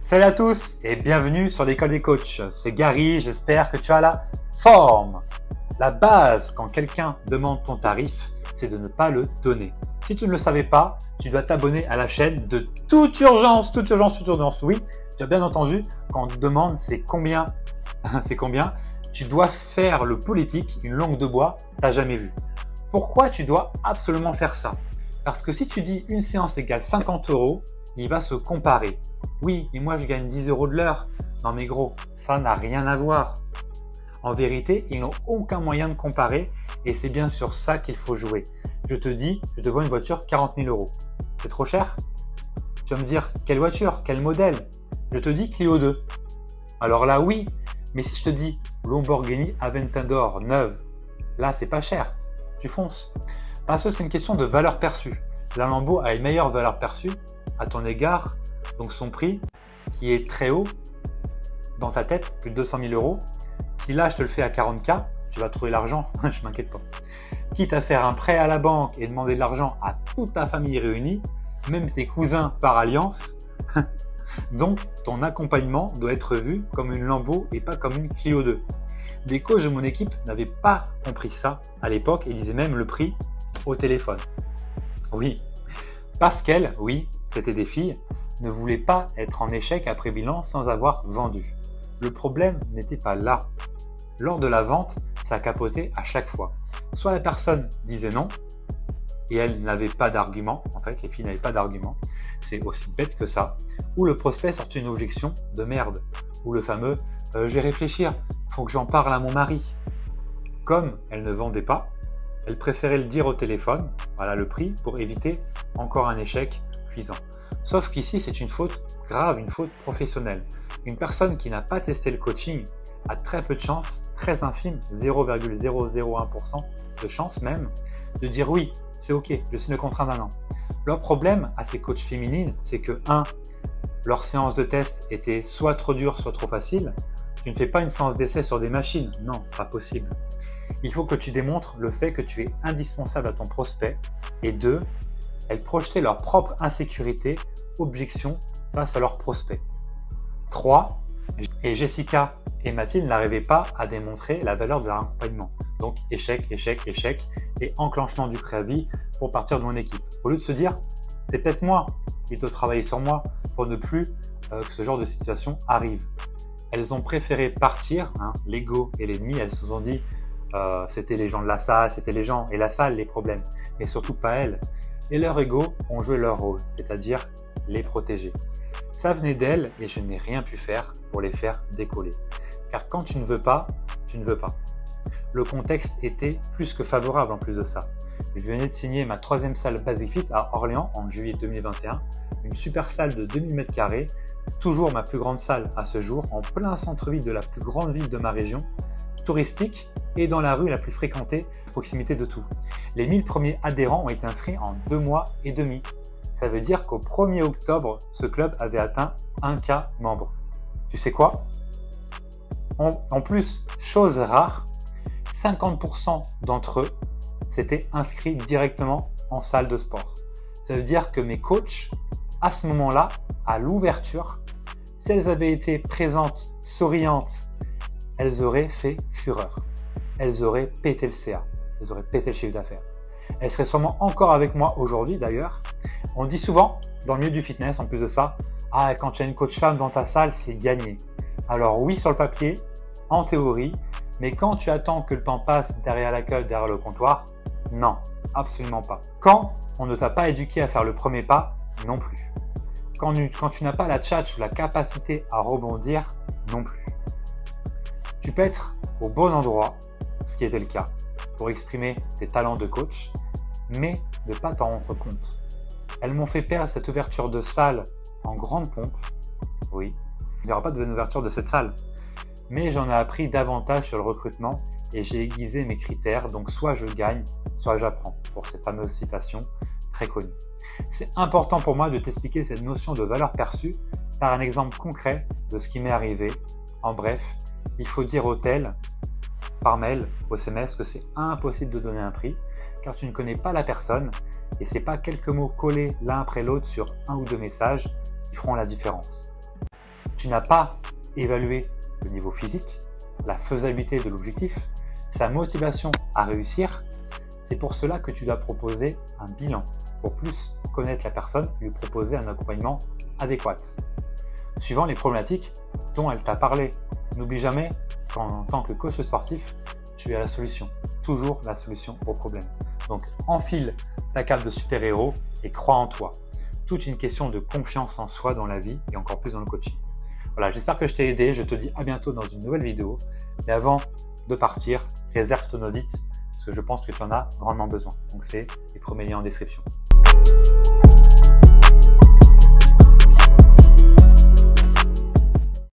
Salut à tous et bienvenue sur l'école des coachs. C'est Gary, j'espère que tu as la forme. La base quand quelqu'un demande ton tarif, c'est de ne pas le donner. Si tu ne le savais pas, tu dois t'abonner à la chaîne de toute urgence, toute urgence, toute urgence. Oui, tu as bien entendu, quand on te demande c'est combien, tu dois faire le politique, une langue de bois, t'as jamais vu. Pourquoi tu dois absolument faire ça? Parce que si tu dis une séance égale 50 €, il va se comparer. Oui, mais moi je gagne 10 € de l'heure. Non mais gros, ça n'a rien à voir. En vérité, ils n'ont aucun moyen de comparer et c'est bien sur ça qu'il faut jouer. Je te dis, je te vends une voiture 40 000 €. C'est trop cher? Tu vas me dire, quelle voiture? Quel modèle? Je te dis Clio 2. Alors là, oui. Mais si je te dis Lamborghini Aventador neuve, là, c'est pas cher. Tu fonces. Parce que c'est une question de valeur perçue. La Lambo a une meilleure valeur perçue à ton égard, donc son prix qui est très haut dans ta tête, plus de 200 000 €. Si là je te le fais à 40K, tu vas trouver l'argent, je m'inquiète pas. Quitte à faire un prêt à la banque et demander de l'argent à toute ta famille réunie, même tes cousins par alliance, donc ton accompagnement doit être vu comme une Lambo et pas comme une Clio 2. Des coachs de mon équipe n'avaient pas compris ça à l'époque et disaient même le prix au téléphone. Oui, parce qu'elles, oui, c'était des filles, ne voulaient pas être en échec après bilan sans avoir vendu. Le problème n'était pas là. Lors de la vente, ça capotait à chaque fois. Soit la personne disait non, et elle n'avait pas d'argument, en fait les filles n'avaient pas d'argument, c'est aussi bête que ça, ou le prospect sortait une objection de merde, ou le fameux « je vais réfléchir, faut que j'en parle à mon mari ». Comme elle ne vendait pas, elle préférait le dire au téléphone, voilà le prix, pour éviter encore un échec cuisant. Sauf qu'ici, c'est une faute grave, une faute professionnelle. Une personne qui n'a pas testé le coaching a très peu de chance, très infime, 0,001% de chance même, de dire oui, c'est ok, je signe le contrat d'un an. Leur problème à ces coachs féminines, c'est que 1. Leur séance de test était soit trop dure, soit trop facile. Tu ne fais pas une séance d'essai sur des machines, non, pas possible. Il faut que tu démontres le fait que tu es indispensable à ton prospect. Et 2, elles projetaient leur propre insécurité, objection face à leur prospect. 3, et Jessica et Mathilde n'arrivaient pas à démontrer la valeur de leur accompagnement. Donc échec, échec, échec et enclenchement du préavis pour partir de mon équipe. Au lieu de se dire, c'est peut-être moi, il doit travailler sur moi pour ne plus que ce genre de situation arrive. Elles ont préféré partir, l'ego et l'ennemi, elles se sont dit c'était les gens de la salle, c'était les gens et la salle les problèmes, mais surtout pas elles. Et leur ego ont joué leur rôle, c'est-à-dire les protéger. Ça venait d'elles et je n'ai rien pu faire pour les faire décoller. Car quand tu ne veux pas, tu ne veux pas. Le contexte était plus que favorable en plus de ça. Je venais de signer ma 3e salle Basic Fit à Orléans en juillet 2021, une super salle de 2000 m², toujours ma plus grande salle à ce jour, en plein centre-ville de la plus grande ville de ma région, touristique et dans la rue la plus fréquentée, à proximité de tout. Les 1000 premiers adhérents ont été inscrits en 2 mois et demi. Ça veut dire qu'au 1er octobre, ce club avait atteint 1K membres. Tu sais quoi? En plus, chose rare, 50% d'entre eux s'étaient inscrits directement en salle de sport. Ça veut dire que mes coachs, à ce moment-là, à l'ouverture, si elles avaient été présentes, souriantes, elles auraient fait fureur. Elles auraient pété le CA. Elles auraient pété le chiffre d'affaires. Elles seraient sûrement encore avec moi aujourd'hui d'ailleurs. On dit souvent, dans le milieu du fitness, en plus de ça, quand tu as une coach femme dans ta salle, c'est gagné. Alors oui, sur le papier, en théorie, mais quand tu attends que le temps passe derrière l'accueil, derrière le comptoir, non, absolument pas. Quand on ne t'a pas éduqué à faire le premier pas, non plus. Quand tu n'as pas la tchatche ou la capacité à rebondir, non plus. Tu peux être au bon endroit, ce qui était le cas, pour exprimer tes talents de coach, mais ne pas t'en rendre compte. Elles m'ont fait perdre cette ouverture de salle en grande pompe. Oui, il n'y aura pas de ouverture de cette salle. Mais j'en ai appris davantage sur le recrutement et j'ai aiguisé mes critères. Donc soit je gagne, soit j'apprends, pour cette fameuse citation très connue. C'est important pour moi de t'expliquer cette notion de valeur perçue par un exemple concret de ce qui m'est arrivé. En bref, il faut dire au tel, par mail, au SMS, que c'est impossible de donner un prix car tu ne connais pas la personne et c'est pas quelques mots collés l'un après l'autre sur un ou deux messages qui feront la différence. Tu n'as pas évalué le niveau physique, la faisabilité de l'objectif, sa motivation à réussir. C'est pour cela que tu dois proposer un bilan pour plus connaître la personne et lui proposer un accompagnement adéquat, suivant les problématiques dont elle t'a parlé. N'oublie jamais qu'en tant que coach sportif, tu as la solution, toujours la solution au problème. Donc enfile ta cape de super-héros et crois en toi. Toute une question de confiance en soi dans la vie et encore plus dans le coaching. Voilà, j'espère que je t'ai aidé. Je te dis à bientôt dans une nouvelle vidéo. Mais avant de partir, réserve ton audit parce que je pense que tu en as grandement besoin. Donc c'est les premiers liens en description.